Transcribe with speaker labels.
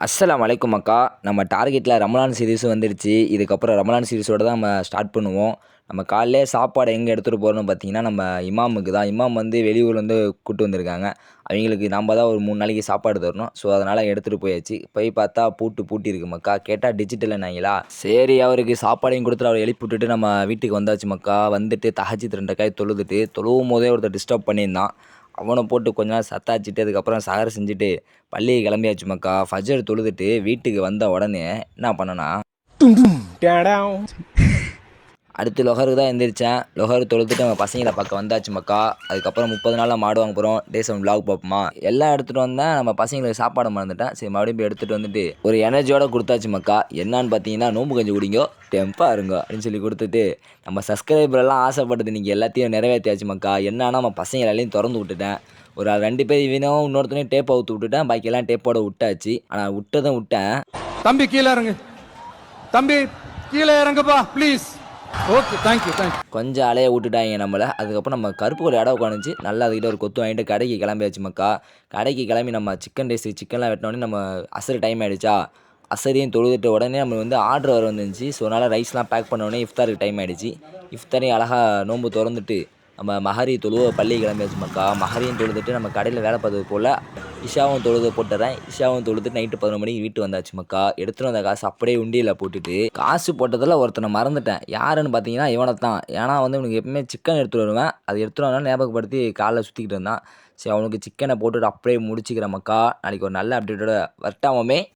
Speaker 1: அஸ்ஸலாமு அலைக்கும் அக்கா. நம்ம டார்கெட்டில் ரமலான் சீரிஸ் வந்துடுச்சு. இதுக்கப்புறம் ரமலான் சீரிஸோட தான் நம்ம ஸ்டார்ட் பண்ணுவோம். நம்ம காலையிலே சாப்பாடு எங்கே எடுத்துகிட்டு போகிறோம்னு பார்த்தீங்கன்னா, நம்ம இமாமுக்கு தான். இமாம் வந்து வெளியூர்லேருந்து கூட்டு வந்திருக்காங்க. அவங்களுக்கு நம்ம தான் ஒரு 3 நாளைக்கு சாப்பாடு தரணும். ஸோ, அதனால் எடுத்துகிட்டு போயாச்சு. போய் பார்த்தா பூட்டியிருக்கு மக்கா. கேட்டால் டிஜிட்டல்னாங்களா. சரி, அவருக்கு சாப்பாடையும் கொடுத்துட்டு அவரை எழுப்பி விட்டுட்டு நம்ம வீட்டுக்கு வந்தாச்சு மக்கா. வந்துட்டு தஹஜ்ஜுத் 2 ரக்காத் தொழுதுட்டு, தொழுவும் போதே ஒருத்தர் டிஸ்டர்ப் பண்ணியிருந்தான். அவனை போட்டு கொஞ்ச நேரம் சத்தாச்சிட்டு, அதுக்கப்புறம் சஹர் செஞ்சுட்டு பள்ளிக்கு கிளம்பியாச்சு மக்கா. ஃபஜர் தொழுதுட்டு வீட்டுக்கு வந்த உடனே என்ன பண்ணேன்னா, அடுத்து லொஹருக்கு தான் எந்திரிச்சேன். லொஹர் தொழுதுட்டு நம்ம பசங்களை பார்க்க வந்தாச்சு மக்கா. அதுக்கப்புறம் 30 நாளில் மாடு வாங்க போகிறோம். டே 7 விலாக் பார்ப்போமா. எல்லாம் எடுத்துகிட்டு வந்தேன். நம்ம பசங்களுக்கு சாப்பாடு மறந்துட்டேன். சரி, மறுபடியும் போய் எடுத்துகிட்டு வந்துட்டு ஒரு எனர்ஜியோட கொடுத்தாச்சு மக்கா. என்னான்னு பார்த்தீங்கன்னா, நோம்பு கஞ்சி குடிங்கோ, டெம்பா இருங்கோ அப்படின்னு சொல்லி கொடுத்துட்டு, நம்ம சப்ஸ்கிரைபரெல்லாம் ஆசைப்பட்டது நீங்கள் எல்லாத்தையும் நிறைவேற்றியாச்சு மக்கா. என்னன்னா, நம்ம பசங்களை எல்லாத்தையும் திறந்து விட்டுட்டேன். ஒரு 2 பேர் இவனும் இன்னொருத்தனையும் டேப் அவுத்து விட்டுட்டேன். பாக்கியெல்லாம் டேப்போட விட்டாச்சு. ஆனால் விட்டேன்.
Speaker 2: தம்பி கீழே இறங்கு, தம்பி கீழே இறங்குப்பா ப்ளீஸ். Okay, thank you.
Speaker 1: கொஞ்சம் அலைய விட்டுட்டாங்க நம்மளை. அதுக்கப்புறம் நம்ம கருப்பு ஒரு இடம் உட்காந்துச்சு. நல்லா அதுக்கிட்ட ஒரு கொத்து வாங்கிட்டு கடைக்கு கிளம்பியாச்சு மக்கா. கடைக்கு கிளம்பி நம்ம சிக்கன்லாம் வெட்டினோடனே நம்ம அசர் டைம் ஆகிடுச்சா. அசரையும் தொழுதுட்டு உடனே நம்ம வந்து ஆர்டர் வர வந்துருந்துச்சு. ஸோ, அதனால் ரைஸ்லாம் பேக் பண்ண உடனே இஃப்தாருக்கு டைம் ஆகிடுச்சு. இஃப்தாரையும் அழகாக நோன்பு திறந்துட்டு நம்ம மஹரி தொழுவ பள்ளி கிளம்பியாச்சு மக்கா. மஹரியும் தொழுதுட்டு நம்ம கடையில் வேலை பார்த்தது போல் இஷாவும் தொழுது போட்டுறேன். இஷாவும் தொழுதுட்டு நைட்டு 11 மணிக்கு வீட்டு வந்தாச்சு மக்கா. எடுத்துகிட்டு வந்த காசு அப்படியே உண்டியில் போட்டுட்டு, காசு போட்டதில் ஒருத்தனை மறந்துட்டேன். யாருன்னு பார்த்தீங்கன்னா இவனை தான். ஏன்னா வந்து இவனுக்கு எப்பவுமே சிக்கன் எடுத்துகிட்டு வருவேன். அது எடுத்துகிட்டு வரனால ஞாபகப்படுத்தி காலைல சுற்றிக்கிட்டு இருந்தான். சரி, அவனுக்கு சிக்கனை போட்டுட்டு அப்படியே முடிச்சுக்கிறேன் மக்கா. நாளைக்கு ஒரு நல்ல அப்டேட்டோட வரட்டாமே.